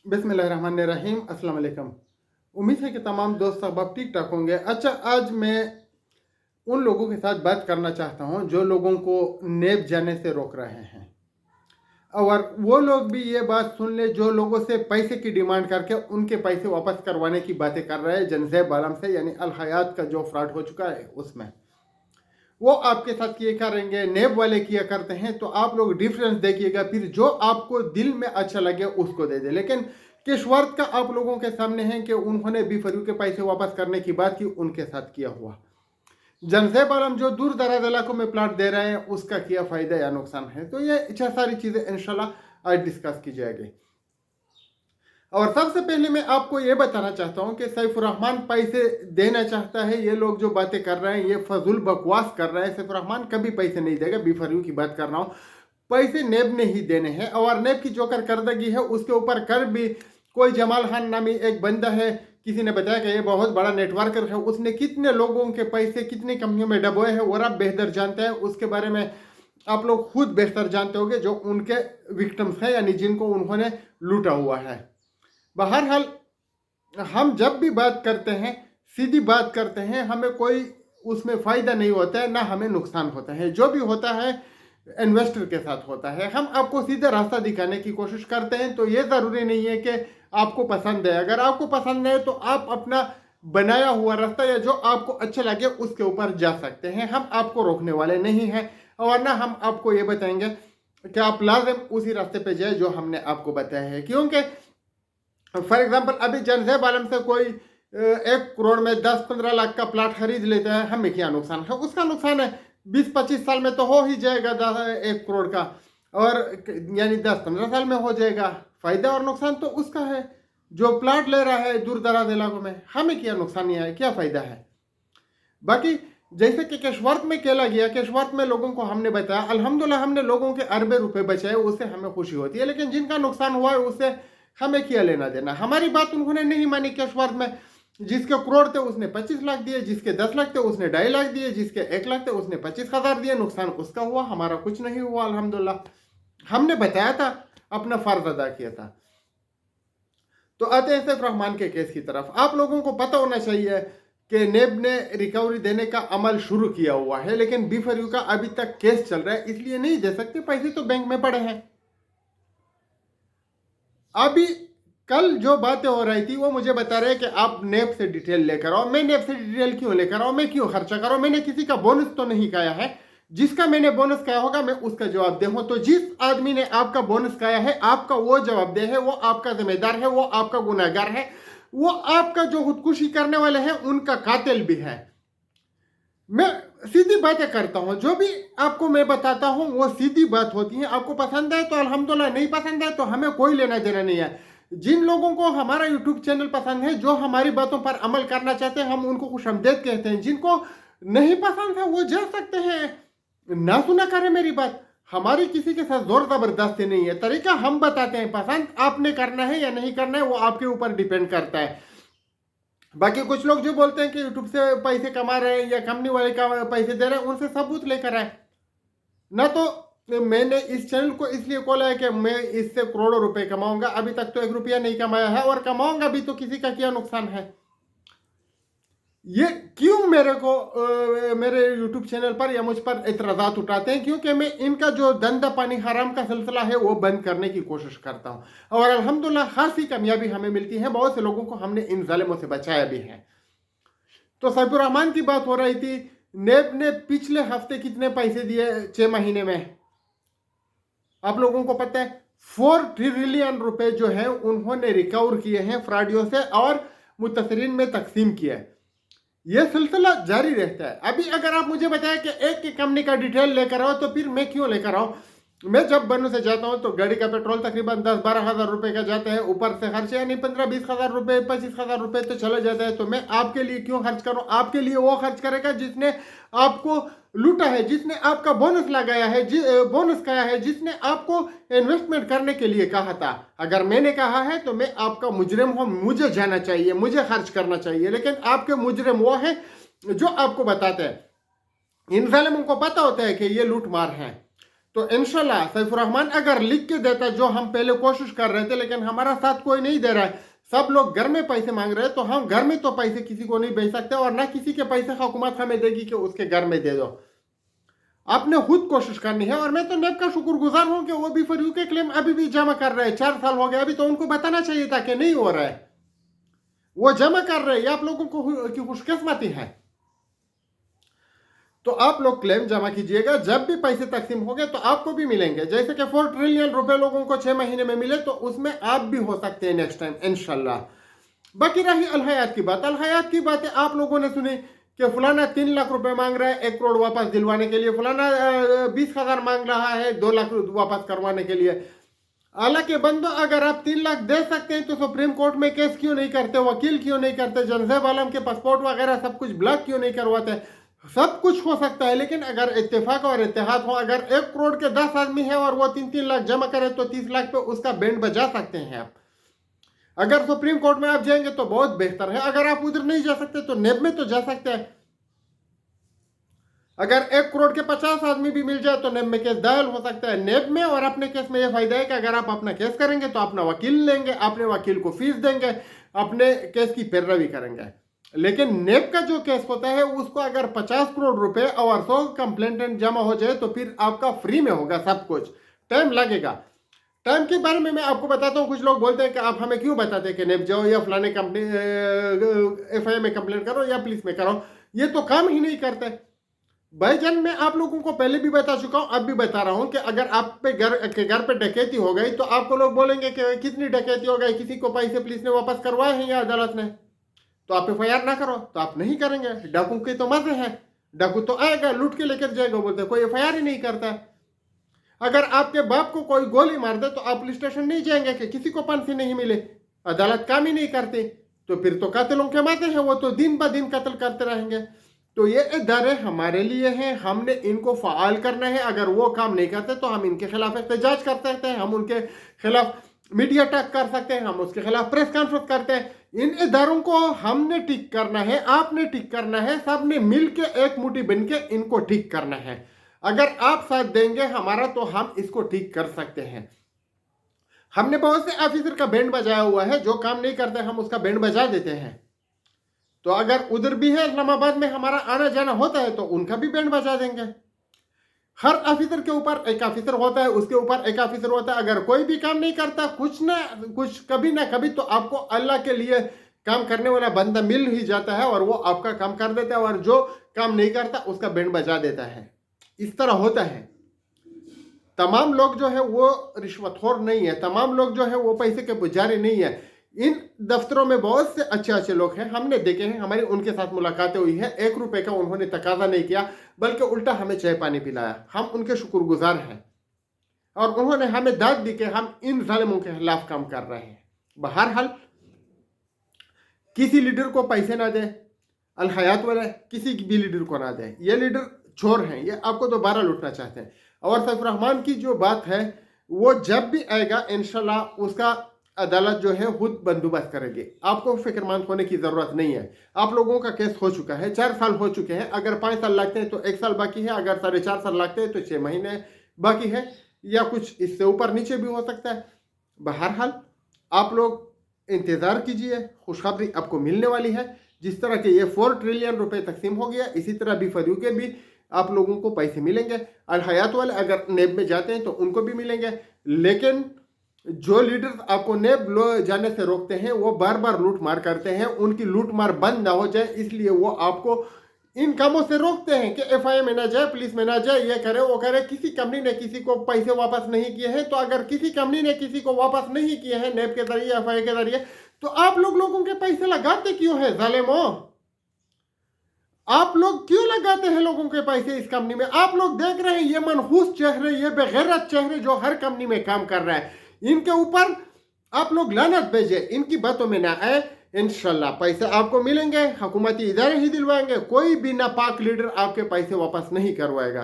बिस्मिल्लाहिर्रहमानिर्रहीम। अस्सलाम वालेकुम। उम्मीद है कि तमाम दोस्त अब ठीक ठाक होंगे। अच्छा, आज मैं उन लोगों के साथ बात करना चाहता हूं जो लोगों को नेब जाने से रोक रहे हैं, और वो लोग भी ये बात सुन ले जो लोगों से पैसे की डिमांड करके उनके पैसे वापस करवाने की बातें कर रहे हैं जनजैब आलम से, यानी अल हयात का जो फ्रॉड हो चुका है उसमें। वो आपके साथ किए करेंगे, नेब वाले किया करते हैं, तो आप लोग डिफरेंस देखिएगा, फिर जो आपको दिल में अच्छा लगे उसको दे दे। लेकिन किश्वर्त का आप लोगों के सामने है कि उन्होंने बी फरू के पैसे वापस करने की बात की, उनके साथ किया हुआ। जनसेब आलम जो दूर दराज इलाकों में प्लाट दे रहे हैं उसका क्या फ़ायदा या नुकसान है, तो ये अच्छा सारी चीज़ें इंशाल्लाह आज डिस्कस की जाएगी। और सबसे पहले मैं आपको ये बताना चाहता हूँ कि सैफुर्रहमान पैसे देना चाहता है। ये लोग जो बातें कर रहे हैं ये फजूल बकवास कर रहे हैं। सैफुर्रहमान कभी पैसे नहीं देगा, बी फरू की बात कर रहा हूँ। पैसे नेब ने ही देने हैं, और नेब की जो करदगी है उसके ऊपर कर भी कोई जमाल खान नामी एक बंदा है, किसी ने बताया कि ये बहुत बड़ा नेटवर्कर है, उसने कितने लोगों के पैसे कितनी कंपनियों में डबोए हैं और आप बेहतर जानते हैं। उसके बारे में आप लोग खुद बेहतर जानते होंगे जो उनके विक्टिम्स हैं, यानी जिनको उन्होंने लूटा हुआ है। बहरहाल हम जब भी बात करते हैं सीधी बात करते हैं, हमें कोई उसमें फ़ायदा नहीं होता है, ना हमें नुकसान होता है। जो भी होता है इन्वेस्टर के साथ होता है। हम आपको सीधा रास्ता दिखाने की कोशिश करते हैं, तो ये ज़रूरी नहीं है कि आपको पसंद है। अगर आपको पसंद है तो आप अपना बनाया हुआ रास्ता या जो आपको अच्छा लगे उसके ऊपर जा सकते हैं। हम आपको रोकने वाले नहीं हैं, और ना हम आपको ये बताएंगे कि आप लाजिम उसी रास्ते पे जाए जो हमने आपको बताया है। क्योंकि फॉर एग्जाम्पल अभी जनजैब आलम से कोई 1 करोड़ में 10-15 लाख का प्लाट खरीद लेता है, हमें क्या नुकसान है? उसका नुकसान है 20-25 साल में तो हो ही जाएगा 1 करोड़ का, और यानी 10-15 साल में हो जाएगा। फायदा और नुकसान तो उसका है जो प्लाट ले रहा है दूर दराज इलाकों में। हमें क्या नुकसान है, क्या फायदा है? बाकी जैसे कि केशवर्त में केला गया, केशवर्त में लोगों को हमने बताया, अल्हम्दुलिल्लाह हमने लोगों के अरबे रुपए बचाए, उससे हमें खुशी होती है। लेकिन जिनका नुकसान हुआ है उससे हमें क्या लेना देना? हमारी बात उन्होंने नहीं मानी। केशवर्त में जिसके करोड़ थे उसने 25 लाख दिए, जिसके 10 लाख थे उसने 2.5 लाख दिए, जिसके 1 लाख थे उसने 25,000 दिए। नुकसान उसका हुआ, हमारा कुछ नहीं हुआ अल्हम्दुलिल्लाह। हमने बताया था, अपना फर्ज अदा किया था। तो आते हैं सैफुर्रहमान के केस की तरफ। आप लोगों को पता होना चाहिए कि नेब ने रिकवरी देने का अमल शुरू किया हुआ है, लेकिन बी फरू का अभी तक केस चल रहा है, इसलिए नहीं दे सकते। पैसे तो बैंक में पड़े हैं। अभी कल जो बातें हो रही थी वो मुझे बता रहे हैं कि आप नेब से डिटेल लेकर आओ। मैं नेब से डिटेल क्यों लेकर आओ? मैं क्यों खर्चा करूं? मैंने किसी का बोनस तो नहीं खाया है। जिसका मैंने बोनस खाया होगा मैं उसका जवाबदेह हूं। तो जिस आदमी ने आपका बोनस खाया है आपका वो जवाबदेह है, वो आपका जिम्मेदार है, वो आपका गुनहगार है, वो आपका जो खुदकुशी करने वाले हैं उनका कातिल भी है। मैं सीधी बातें करता हूं, जो भी आपको मैं बताता हूं वो सीधी बात होती है। आपको पसंद है तो अल्हम्दुलिल्लाह, नहीं पसंद है तो हमें कोई लेना देना नहीं है। जिन लोगों को हमारा यूट्यूब चैनल पसंद है, जो हमारी बातों पर अमल करना चाहते हैं, हम उनको खुशामदीद कहते हैं। जिनको नहीं पसंद है वो जा सकते हैं, ना सुना करें मेरी बात। हमारी किसी के साथ जोर जबरदस्ती नहीं है। तरीका हम बताते हैं, पसंद आपने करना है या नहीं करना है वो आपके ऊपर डिपेंड करता है। बाकी कुछ लोग जो बोलते हैं कि यूट्यूब से पैसे कमा रहे हैं या कंपनी वाले का पैसे दे रहे हैं, उनसे सबूत लेकर आए ना। तो मैंने इस चैनल को इसलिए खोला है कि मैं इससे करोड़ों रुपए कमाऊंगा। अभी तक तो 1 रुपया नहीं कमाया है, और कमाऊंगा भी तो किसी का क्या नुकसान है? ये क्यों मेरे को मेरे यूट्यूब चैनल पर या मुझ पर इतराजात उठाते हैं? क्योंकि मैं इनका जो धंधा पानी हराम का सिलसिला है वो बंद करने की कोशिश करता हूं, और अल्हम्दुलिल्लाह खासी कामयाबी हमें मिलती है। बहुत से लोगों को हमने इन जालिमों से बचाया भी है। तो सैफुर्रहमान की बात हो रही थी। नेब ने पिछले हफ्ते कितने पैसे दिए 6 महीने में? आप लोगों को पता है 4 ट्रिलियन रुपए जो है उन्होंने रिकवर किए हैं फ्रॉडियों से, और मुतसरीन में तकसीम किया है। यह सिलसिला जारी रहता है। अभी अगर आप मुझे बताएं कि एक की कंपनी का डिटेल लेकर आओ, तो फिर मैं क्यों लेकर आऊं? मैं जब बनू से जाता हूं तो गाड़ी का पेट्रोल तकरीबन 10-12 हज़ार रुपए का जाता है, ऊपर से खर्चे यानी 15-20 हज़ार रुपए 25 हज़ार रुपए तो चला जाता है। तो मैं आपके लिए क्यों खर्च करूं? आपके लिए वो खर्च करेगा जिसने आपको लूटा है, जिसने आपका बोनस लगाया है, बोनस खाया है, जिसने आपको इन्वेस्टमेंट करने के लिए कहा था। अगर मैंने कहा है तो मैं आपका मुजरिम हूं, मुझे जाना चाहिए, मुझे खर्च करना चाहिए। लेकिन आपके मुजरिम वो है जो आपको बताते हैं। इन जालिमों को पता होता है कि ये लूट मार है। तो इंशाल्लाह सैफुर रहमान अगर लिख के देता जो हम पहले कोशिश कर रहे थे, लेकिन हमारा साथ कोई नहीं दे रहा है, सब लोग घर में पैसे मांग रहे हैं, तो हम घर में तो पैसे किसी को नहीं भेज सकते और ना किसी के पैसे हुकूमत हमें देगी कि उसके घर में दे दो। आपने खुद कोशिश करनी है। और मैं तो नेब का शुक्रगुजार हूं कि वो भी फॉर यू के क्लेम अभी भी जमा कर रहे हैं। 4 साल हो गए, अभी तो उनको बताना चाहिए था कि नहीं हो रहा है, वो जमा कर रहे हैं। ये आप लोगों को की खुशकिस्मती है। तो आप लोग क्लेम जमा कीजिएगा, जब भी पैसे तकसीम हो गए तो आपको भी मिलेंगे। जैसे कि 4 ट्रिलियन रुपए लोगों को 6 महीने में मिले, तो उसमें आप भी हो सकते हैं नेक्स्ट टाइम इंशाल्लाह। बाकी रही अलहयात की बात, अलहयात की बातें आप लोगों ने सुनी कि फलाना 3 लाख रुपए मांग रहा है 1 करोड़ वापस दिलवाने के लिए, फलाना 20,000 मांग रहा है 2 लाख वापस करवाने के लिए। अल्लाह के बंदो, अगर आप 3 लाख दे सकते हैं तो सुप्रीम कोर्ट में केस क्यों नहीं करते, वकील क्यों नहीं करते, जनजेब आलम के पासपोर्ट वगैरह सब कुछ ब्लॉक क्यों नहीं करवाते। सब कुछ हो सकता है, लेकिन अगर इत्तेफाक और इत्तेहाद हो, अगर 1 करोड़ के 10 आदमी है और वो 3-3 लाख जमा करे तो 30 लाख पे उसका बैंड बजा सकते हैं आप। अगर सुप्रीम कोर्ट में आप जाएंगे तो बहुत बेहतर है। अगर आप उधर नहीं जा सकते तो नेब में तो जा सकते हैं। अगर 1 करोड़ के 50 आदमी भी मिल जाए तो नेब में केस दायर हो सकता है। नेब में और अपने केस में यह फायदा है कि अगर आप अपना केस करेंगे तो अपना वकील लेंगे, अपने वकील को फीस देंगे, अपने केस की पैरवी करेंगे। लेकिन नेब का जो केस होता है उसको अगर 50 करोड़ रुपए और 100 कंप्लेंटेंट जमा हो जाए तो फिर आपका फ्री में होगा सब कुछ। टाइम लगेगा। टाइम के बारे में मैं आपको बताता हूँ। कुछ लोग बोलते हैं कि आप हमें क्यों बताते हैं कि नेब जाओ या फलाने कंपनी FIA में कंप्लेंट करो या पुलिस में करो, ये तो काम ही नहीं करते। भाईजान, मैं आप लोगों को पहले भी बता चुका हूं, अब भी बता रहा हूं कि अगर आप पे घर पे डकैती हो गई तो आपको लोग बोलेंगे कि कितनी डकैती हो गई, किसी को पैसे पुलिस ने वापस करवाए हैं या अदालत ने, तो आप FIR ना करो। तो आप नहीं करेंगे। डाकू के तो मजे हैं, डाकू तो आएगा लूट के लेकर जाएगा, बोलते कोई FIR ही नहीं करता। अगर आपके बाप को कोई गोली मार दे तो आप पुलिस स्टेशन नहीं जाएंगे कि किसी को फांसी नहीं मिले, अदालत काम ही नहीं करती। तो फिर तो कातिलों के मजे हैं, वो तो दिन ब दिन कत्ल करते रहेंगे। तो ये इदारे हमारे लिए हैं, हमने इनको फ़ाल करना है। अगर वो काम नहीं करते तो हम इनके खिलाफ एहतजाज कर सकते हैं, हम उनके खिलाफ मीडिया टैग कर सकते हैं, हम उसके खिलाफ प्रेस कॉन्फ्रेंस करते हैं। इन इदारों को हमने ठीक करना है, आपने ठीक करना है, सबने मिल के एक मुट्ठी बन के इनको ठीक करना है। अगर आप साथ देंगे हमारा तो हम इसको ठीक कर सकते हैं। हमने बहुत से ऑफिसर का बैंड बजाया हुआ है, जो काम नहीं करते हम उसका बैंड बजा देते हैं। तो अगर उधर भी है इस्लामाबाद में हमारा आना जाना होता है तो उनका भी बैंड बजा देंगे। हर ऑफिसर के ऊपर एक ऑफिसर होता है, उसके ऊपर एक ऑफिसर होता है। अगर कोई भी काम नहीं करता, कुछ ना कुछ कभी ना कभी तो आपको अल्लाह के लिए काम करने वाला बंदा मिल ही जाता है और वो आपका काम कर देता है, और जो काम नहीं करता उसका बैंड बजा देता है। इस तरह होता है। तमाम लोग जो है वो रिश्वतखोर नहीं है, तमाम लोग जो है वो पैसे के पुजारी नहीं है। इन दफ्तरों में बहुत से अच्छे अच्छे लोग हैं, हमने देखे हैं, हमारी उनके साथ मुलाकातें हुई है। 1 रुपए का उन्होंने तकाजा नहीं किया, बल्कि उल्टा हमें चाय पानी पिलाया। हम उनके शुक्रगुजार हैं और उन्होंने हमें दाद दी कि हम इन जालिमों के खिलाफ काम कर रहे हैं। बहरहाल, किसी लीडर को पैसे ना दे, अल हयात वाले किसी भी लीडर को ना दे। ये लीडर चोर हैं, ये आपको दोबारा लूटना चाहते हैं। और सैफुर रहमान की जो बात है वो जब भी आएगा इंशाल्लाह उसका अदालत जो है खुद बंदोबस्त करेगी। आपको फिक्रमंद होने की ज़रूरत नहीं है। आप लोगों का केस हो चुका है, 4 साल हो चुके हैं। अगर 5 साल लगते हैं तो 1 साल बाकी है, अगर 4.5 साल लगते हैं तो 6 महीने बाकी है, या कुछ इससे ऊपर नीचे भी हो सकता है। बहरहाल, आप लोग इंतज़ार कीजिए, खुशखबरी आपको मिलने वाली है। जिस तरह के ये 4 ट्रिलियन रुपए तकसीम हो गया, इसी तरह भी फरू के भी आप लोगों को पैसे मिलेंगे। अल हयात वाले अगर नेब में जाते हैं तो उनको भी मिलेंगे। लेकिन जो लीडर्स आपको नेब जाने से रोकते हैं वो बार बार लूट मार करते हैं। उनकी लूट मार बंद ना हो जाए इसलिए वो आपको इन कामों से रोकते हैं कि FIA में ना जाए, पुलिस में ना जाए, ये करे वो करे। किसी कंपनी ने किसी को पैसे वापस नहीं किए हैं, तो अगर किसी कंपनी ने किसी को वापस नहीं किए हैं नेब के जरिए, FIA के जरिए, तो आप लोगों के पैसे लगाते क्यों है जालिमो? आप लोग क्यों लगाते हैं लोगों के पैसे इस कंपनी में? आप लोग देख रहे हैं ये मनहूस चेहरे, ये बेगैरत चेहरे जो हर कंपनी में काम कर रहा है, इनके ऊपर आप लोग लानत भेजे, इनकी बातों में ना आए। इंशाल्लाह पैसे आपको मिलेंगे, हुकूमती इदारे ही दिलवाएंगे। कोई भी नापाक लीडर आपके पैसे वापस नहीं करवाएगा।